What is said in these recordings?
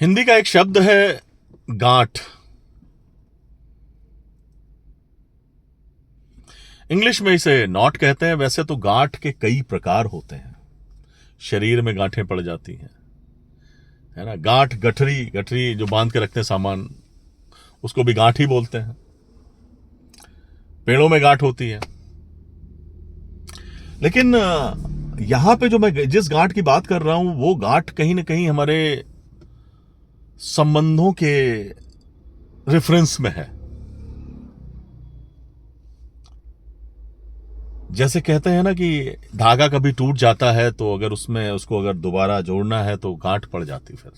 हिंदी का एक शब्द है गांठ। इंग्लिश में इसे नॉट कहते हैं। वैसे तो गांठ के कई प्रकार होते हैं। शरीर में गांठें पड़ जाती हैं, है ना। गांठ, गठरी, गठरी जो बांध के रखते हैं सामान, उसको भी गांठ ही बोलते हैं। पेड़ों में गांठ होती है। लेकिन यहां पे जो मैं जिस गांठ की बात कर रहा हूं, वो गांठ कहीं ना कहीं हमारे संबंधों के रेफरेंस में है। जैसे कहते हैं ना कि धागा कभी टूट जाता है तो अगर उसमें उसको अगर दोबारा जोड़ना है तो गांठ पड़ जाती। फिर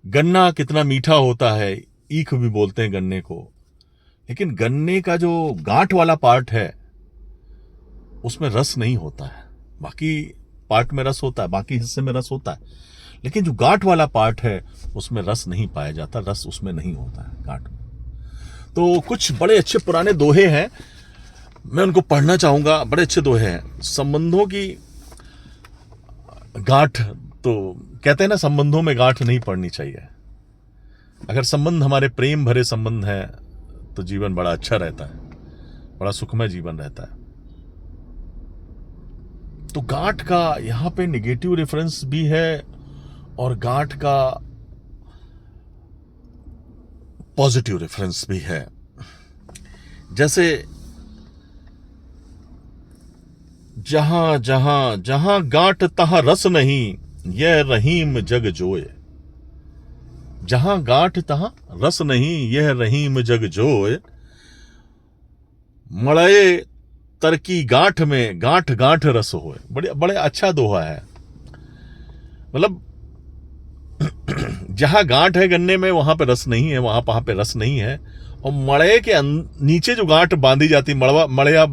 गन्ना कितना मीठा होता है, ईख भी बोलते हैं गन्ने को। लेकिन गन्ने का जो गांठ वाला पार्ट है उसमें रस नहीं होता है। बाकी पार्ट में रस होता है, बाकी हिस्से में रस होता है, लेकिन जो गांठ वाला पार्ट है उसमें रस नहीं पाया जाता। रस उसमें नहीं होता है गांठ में। तो कुछ बड़े अच्छे पुराने दोहे हैं, मैं उनको पढ़ना चाहूंगा। बड़े अच्छे दोहे हैं संबंधों की गांठ। तो कहते हैं ना, संबंधों में गांठ नहीं पड़नी चाहिए। अगर संबंध हमारे प्रेम भरे संबंध हैं तो जीवन बड़ा अच्छा रहता है, बड़ा सुखमय जीवन रहता है। तो गांठ का यहां पे निगेटिव रेफरेंस भी है और गांठ का पॉजिटिव रेफरेंस भी है। जैसे जहां जहां जहां गांठ तहां रस नहीं, यह रहीम जग जोए। जहां गांठ तहां रस नहीं, यह रहीम जग जोए। मड़ए तरकी गांठ में, गांठ गांठ रस होए। बड़े बड़े अच्छा दोहा है। मतलब जहां गांठ है गन्ने में, वहां पे रस नहीं है, वहां पे रस नहीं है। और मड़े के नीचे जो गांठ बांधी जाती, मड़वा, मड़या,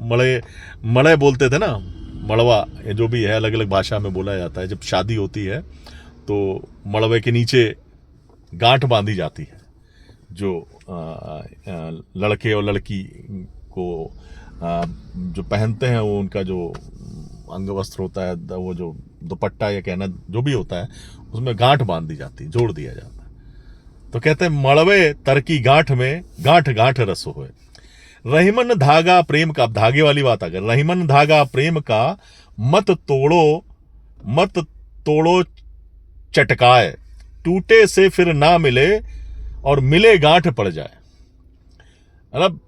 मड़े, मड़े बोलते थे ना, मड़वा, ये जो भी है अलग अलग भाषा में बोला जाता है। जब शादी होती है तो मड़वे के नीचे गांठ बांधी जाती है, जो लड़के और लड़की को जो पहनते हैं, वो उनका जो अंग वस्त्र होता है, वो जो दुपट्टा या कहना जो भी होता है, उसमें गांठ बांध दी जाती, जोड़ दिया जाता है। तो कहते हैं मड़वे तरकी गांठ में, गांठ गांठ रस होए। रहीमन धागा प्रेम का, अब धागे वाली बात अगर, रहीमन धागा प्रेम का, मत तोड़ो, मत तोड़ो चटकाए। टूटे से फिर ना मिले, और मिले गांठ पड़ जाए। मतलब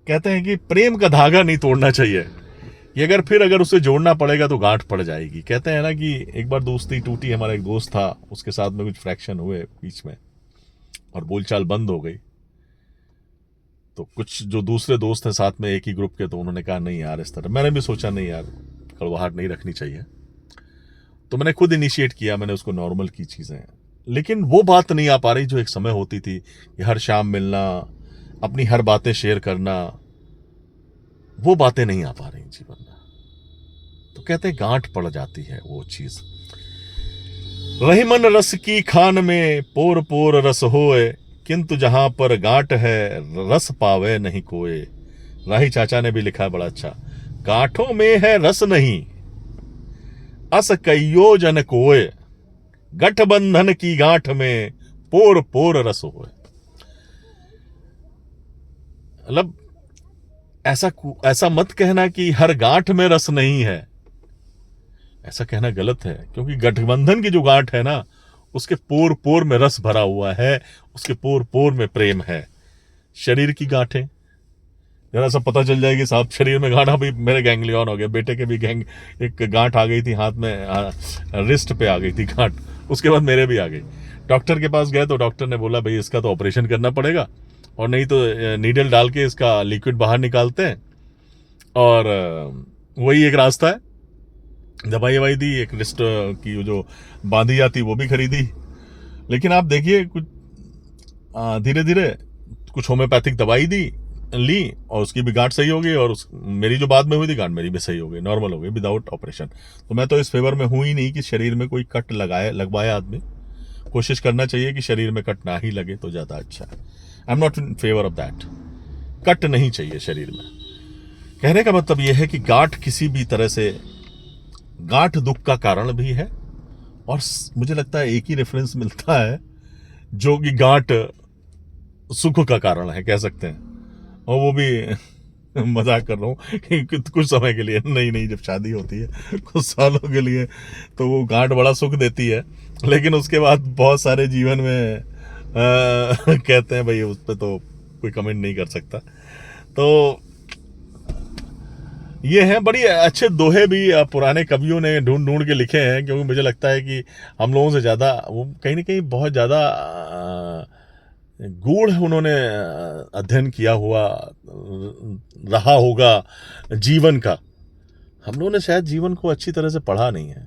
कहते हैं कि प्रेम का धागा नहीं तोड़ना चाहिए, ये अगर उसे जोड़ना पड़ेगा तो गांठ पड़ जाएगी। कहते हैं ना कि एक बार दोस्ती टूटी, हमारा एक दोस्त था, उसके साथ में कुछ फ्रैक्शन हुए बीच में और बोलचाल बंद हो गई। तो कुछ जो दूसरे दोस्त हैं साथ में एक ही ग्रुप के, तो उन्होंने कहा नहीं यार इस तरह। मैंने भी सोचा नहीं यार, कड़वाहट नहीं रखनी चाहिए, तो मैंने खुद इनिशिएट किया, मैंने उसको नॉर्मल की चीजें। लेकिन वो बात नहीं आ पा रही जो एक समय होती थी कि हर शाम मिलना, अपनी हर बातें शेयर करना, वो बातें नहीं आ पा रही जीवन में। तो कहते हैं गांठ पड़ जाती है वो चीज। रहीमन रस की खान में, पोर पोर रस होए। किंतु जहां पर गांठ है, रस पावे नहीं कोए। राही चाचा ने भी लिखा है बड़ा अच्छा, गांठों में है रस नहीं, अस कईयो जन कोए। गठबंधन की गांठ में, पोर पोर रस होए। मतलब ऐसा मत कहना कि हर गांठ में रस नहीं है, ऐसा कहना गलत है। क्योंकि गठबंधन की जो गांठ है ना, उसके पोर पोर में रस भरा हुआ है, उसके पोर पोर में प्रेम है। शरीर की गांठें जरा सा पता चल जाएगी साहब, शरीर में गांठ, भी मेरे गैंग्लियन हो गया, बेटे के भी एक गांठ आ गई थी हाथ में, रिस्ट पे आ गई थी गांठ, उसके बाद मेरे भी आ गई। डॉक्टर के पास गए तो डॉक्टर ने बोला भाई इसका तो ऑपरेशन करना पड़ेगा, और नहीं तो नीडल डाल के इसका लिक्विड बाहर निकालते हैं, और वही एक रास्ता है। दवाई ववाई दी, एक रिस्ट की जो बांधी जाती वो भी खरीदी। लेकिन आप देखिए कुछ धीरे धीरे कुछ होम्योपैथिक दवाई ली और उसकी भी गांठ सही हो गई, और मेरी जो बाद में हुई थी गांठ, मेरी भी सही हो गई, नॉर्मल हो गई विदाउट ऑपरेशन। तो मैं तो इस फेवर में हूं ही नहीं कि शरीर में कोई कट लगवाए आदमी। कोशिश करना चाहिए कि शरीर में कट ना ही लगे तो ज्यादा अच्छा है। I am not in favour of that. Cut नहीं चाहिए शरीर में। कहने का मतलब यह है कि गांठ किसी भी तरह से, गांठ दुख का कारण भी है और मुझे लगता है एक ही रेफरेंस मिलता है, जो कि गांठ सुख का कारण है, कह सकते हैं। और वो भी मजाक कर रहा हूँ कि कुछ समय के लिए, नहीं नहीं, जब शादी होती है कुछ सालों के लिए तो वो गांठ बड़ा सुख देती है, लेकिन उसके बाद बहुत सारे जीवन में कहते हैं भाई, उस पर तो कोई कमेंट नहीं कर सकता। तो ये हैं बड़ी अच्छे दोहे भी पुराने कवियों ने ढूंढ ढूंढ के लिखे हैं, क्योंकि मुझे लगता है कि हम लोगों से ज़्यादा वो कहीं ना कहीं बहुत ज़्यादा गूढ़ उन्होंने अध्ययन किया हुआ रहा होगा जीवन का। हम लोगों ने शायद जीवन को अच्छी तरह से पढ़ा नहीं है,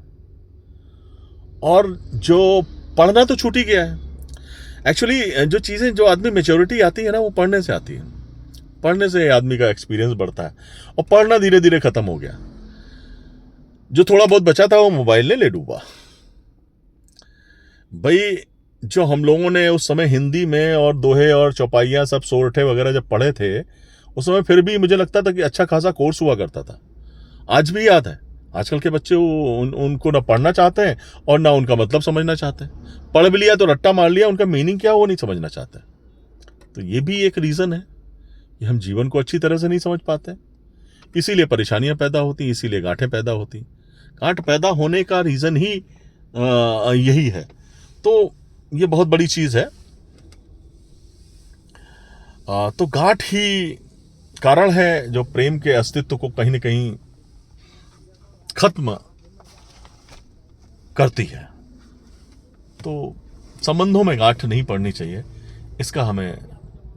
और जो पढ़ना तो छूट ही गया है। एक्चुअली जो चीज़ें, जो आदमी मेच्योरिटी आती है ना, वो पढ़ने से आती है। पढ़ने से आदमी का एक्सपीरियंस बढ़ता है, और पढ़ना धीरे धीरे खत्म हो गया। जो थोड़ा बहुत बचा था वो मोबाइल ने ले डूबा। भाई, जो हम लोगों ने उस समय हिंदी में और दोहे और चौपाइयाँ सब सोरठे वगैरह जब पढ़े थे, उस समय फिर भी मुझे लगता था कि अच्छा खासा कोर्स हुआ करता था। आज भी याद है, आजकल के बच्चे उनको ना पढ़ना चाहते हैं और ना उनका मतलब समझना चाहते हैं। पढ़ भी लिया तो रट्टा मार लिया, उनका मीनिंग क्या वो नहीं समझना चाहते। तो ये भी एक रीज़न है कि हम जीवन को अच्छी तरह से नहीं समझ पाते, इसीलिए परेशानियां पैदा होती, इसीलिए गांठें पैदा होती। गांठ पैदा होने का रीज़न ही यही है। तो ये बहुत बड़ी चीज़ है। तो गांठ ही कारण है जो प्रेम के अस्तित्व को कहीं न कहीं खत्म करती है। तो संबंधों में गांठ नहीं पड़नी चाहिए, इसका हमें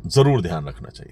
ज़रूर ध्यान रखना चाहिए।